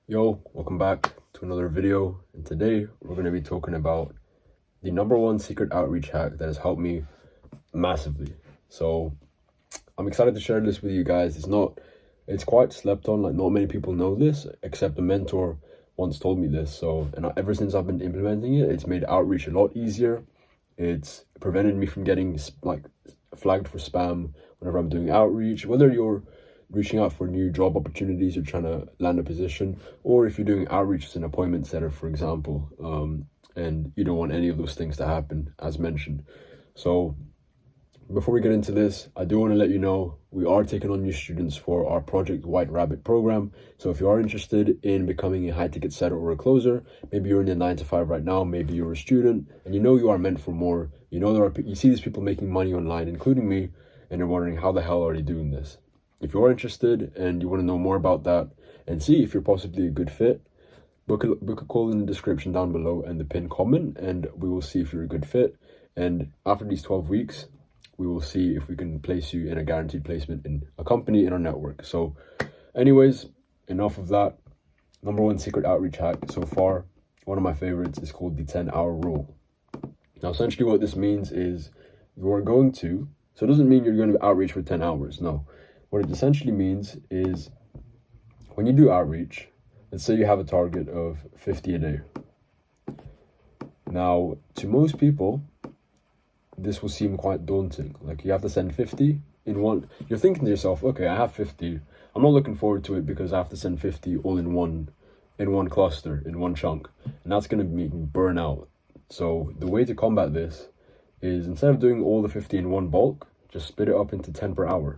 Yo, welcome back to another video, and today we're going to be talking about the number one secret outreach hack that has helped me massively. So I'm excited to share this with you guys. It's quite slept on, like not many people know this, except a mentor once told me this. And ever since I've been implementing it, it's made outreach a lot easier. It's prevented me from getting flagged for spam whenever I'm doing outreach, whether you're reaching out for new job opportunities, you're trying to land a position, or if you're doing outreach as an appointment setter, for example, and you don't want any of those things to happen, as mentioned. So before we get into this, I do want to let you know we are taking on new students for our Project White Rabbit program. So if you are interested in becoming a high ticket setter or a closer, maybe you're in a 9 to 5 right now, maybe you're a student and you know you are meant for more. You know you see these people making money online, including me, and you're wondering how the hell are they doing this? If you are interested and you want to know more about that and see if you're possibly a good fit, book a call in the description down below and the pinned comment, and we will see if you're a good fit. And after these 12 weeks, we will see if we can place you in a guaranteed placement in a company in our network. So anyways, enough of that. Number one secret outreach hack so far, one of my favorites, is called the 10-hour rule. Now, essentially what this means is so it doesn't mean you're going to outreach for 10 hours. No. What it essentially means is when you do outreach, let's say you have a target of 50 a day. Now, to most people, this will seem quite daunting. Like, you have to send 50 in one. You're thinking to yourself, okay, I have 50. I'm not looking forward to it because I have to send 50 all in one cluster, in one chunk. And that's going to make me burn out. So the way to combat this is, instead of doing all the 50 in one bulk, just split it up into 10 per hour.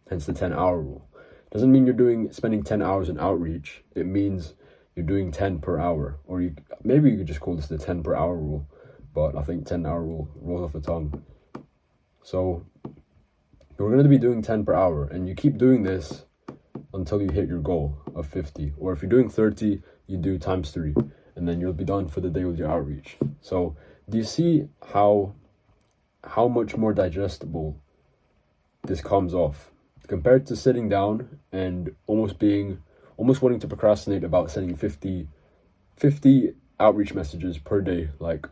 Hence the 10-hour rule. Doesn't mean you're spending 10 hours in outreach. It means you're doing 10 per hour. Or maybe you could just call this the 10 per hour rule. But I think 10-hour rule rolls off the tongue. So you're going to be doing 10 per hour. And you keep doing this until you hit your goal of 50. Or if you're doing 30, you do times 3. And then you'll be done for the day with your outreach. So do you see how much more digestible this comes off? Compared to sitting down and almost wanting to procrastinate about sending 50 outreach messages per day, like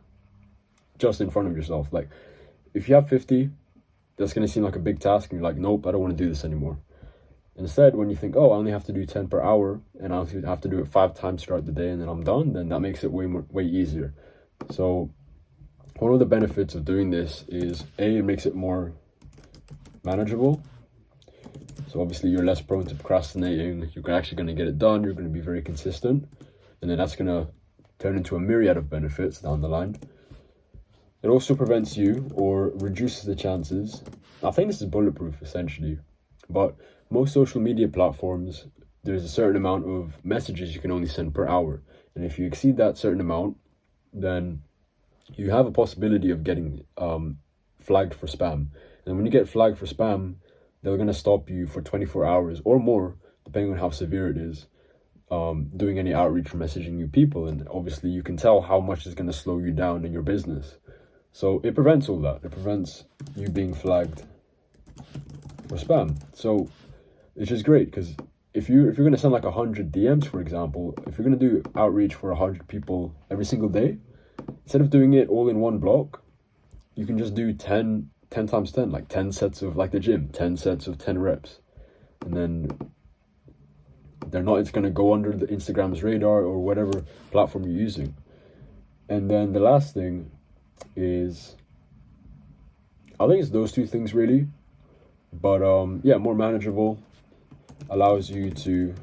just in front of yourself. Like, if you have 50, that's going to seem like a big task and you're like, nope, I don't want to do this anymore. Instead, when you think, oh, I only have to do 10 per hour and I have to do it 5 times throughout the day and then I'm done, then that makes it way easier. So one of the benefits of doing this is, it makes it more manageable. So obviously you're less prone to procrastinating. You're actually going to get it done. You're going to be very consistent. And then that's going to turn into a myriad of benefits down the line. It also prevents you, or reduces the chances. I think this is bulletproof essentially. But most social media platforms, there's a certain amount of messages you can only send per hour. And if you exceed that certain amount, then you have a possibility of getting flagged for spam. And when you get flagged for spam, they're going to stop you for 24 hours or more, depending on how severe it is, doing any outreach or messaging new people. And obviously you can tell how much is going to slow you down in your business. So it prevents all that. It prevents you being flagged for spam. So it's just great, because if you're going to send like 100 DMs, for example, if you're going to do outreach for 100 people every single day, instead of doing it all in one block, you can just do 10 times 10, like 10 sets of, like the gym, 10 sets of 10 reps. And then it's going to go under the Instagram's radar or whatever platform you're using. And then the last thing is, I think it's those two things really. But yeah, more manageable, allows you to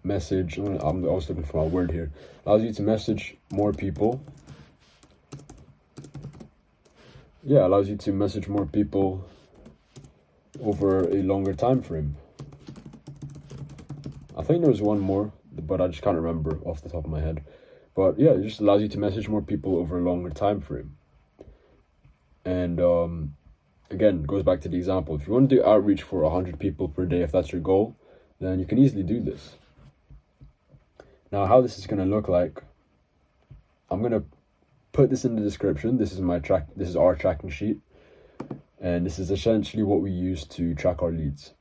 message. I'm also looking for my word here. Allows you to message more people. Yeah, allows you to message more people over a longer time frame. I think there was one more, but I just can't remember off the top of my head. But yeah, it just allows you to message more people over a longer time frame. And again, it goes back to the example. If you want to do outreach for 100 people per day, if that's your goal, then you can easily do this. Now, how this is going to look like, I'm going to put this in the description. This is our tracking sheet. And this is essentially what we use to track our leads.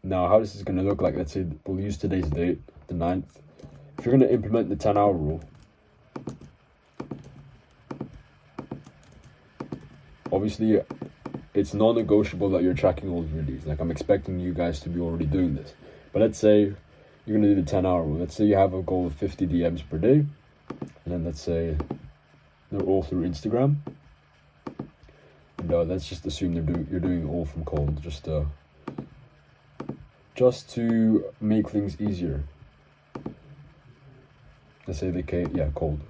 Now, how this is going to look like, let's say we'll use today's date, the 9th. If you're going to implement the 10-hour rule, obviously it's non-negotiable that you're tracking all of your leads. Like, I'm expecting you guys to be already doing this. But let's say you're going to do the 10-hour rule. Let's say you have a goal of 50 DMs per day. And then let's say they're all through Instagram. And let's just assume you're doing it all from cold, just to make things easier. Let's say cold.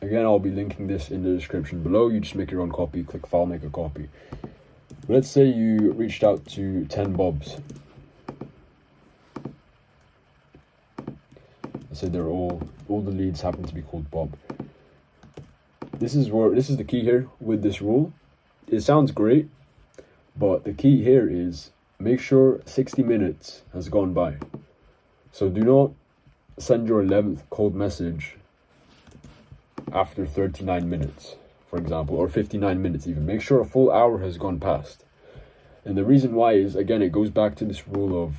Again, I'll be linking this in the description below. You just make your own copy, click file, make a copy. But let's say you reached out to 10 Bobs. Let's say they're all the leads happen to be called Bob. This is the key here with this rule. It sounds great, but the key here is make sure 60 minutes has gone by. So do not send your 11th cold message after 39 minutes, for example, or 59 minutes even. Make sure a full hour has gone past. And the reason why is, again, it goes back to this rule of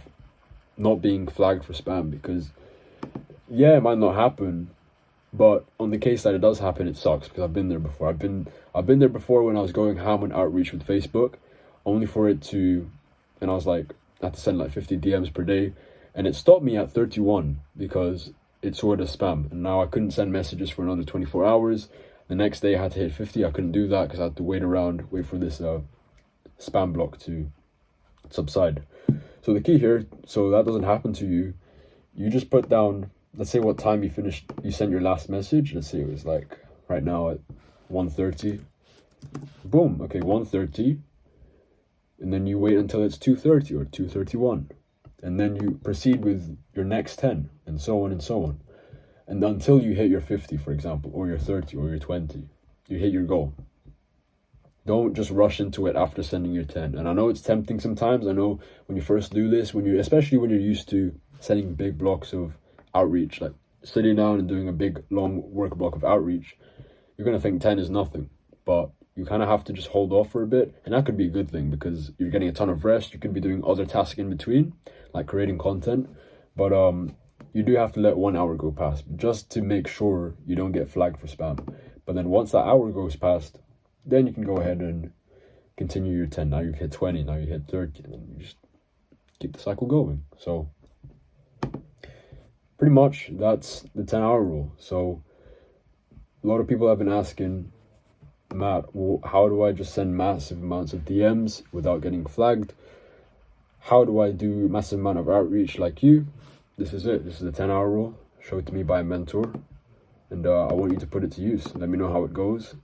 not being flagged for spam, because yeah, it might not happen, but on the case that it does happen, it sucks, because I've been there before. I've been there before when I was going ham on outreach with Facebook, only for it to, and I was like, I had to send like 50 DMs per day, and it stopped me at 31 because it sorted as spam, and now I couldn't send messages for another 24 hours. The next day I had to hit 50. I couldn't do that because I had to wait for this spam block to subside. So the key here, so that doesn't happen to you, you just put down, let's say what time you sent your last message. Let's say it was like right now at 1:30. Boom, okay, 1:30. And then you wait until it's 2:30 or 2:31. And then you proceed with your next 10, and so on and so on. And until you hit your 50, for example, or your 30 or your 20, you hit your goal. Don't just rush into it after sending your 10. And I know it's tempting sometimes. I know when you first do this, especially when you're used to sending big blocks of outreach, like sitting down and doing a big long work block of outreach, you're going to think 10 is nothing. But you kind of have to just hold off for a bit. And that could be a good thing because you're getting a ton of rest. You could be doing other tasks in between, like creating content. But you do have to let 1 hour go past just to make sure you don't get flagged for spam. But then once that hour goes past, then you can go ahead and continue your 10. Now you've hit 20, now you hit 30, and then you just keep the cycle going. So pretty much that's the 10-hour rule. So a lot of people have been asking, Matt, how do I just send massive amounts of DMs without getting flagged? How do I do massive amount of outreach like you? This is it. This is the 10-hour rule, showed to me by a mentor. And I want you to put it to use. Let me know how it goes.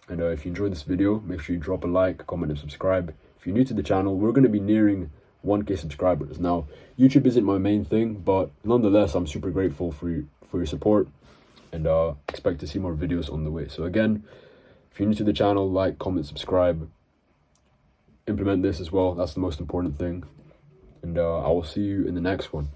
And if you enjoyed this video, make sure you drop a like, comment, and subscribe. If you're new to the channel, we're going to be nearing 1K subscribers. Now, YouTube isn't my main thing, but nonetheless, I'm super grateful for your support, and expect to see more videos on the way. So again, if you're new to the channel, like, comment, subscribe. Implement this as well. That's the most important thing. And I will see you in the next one.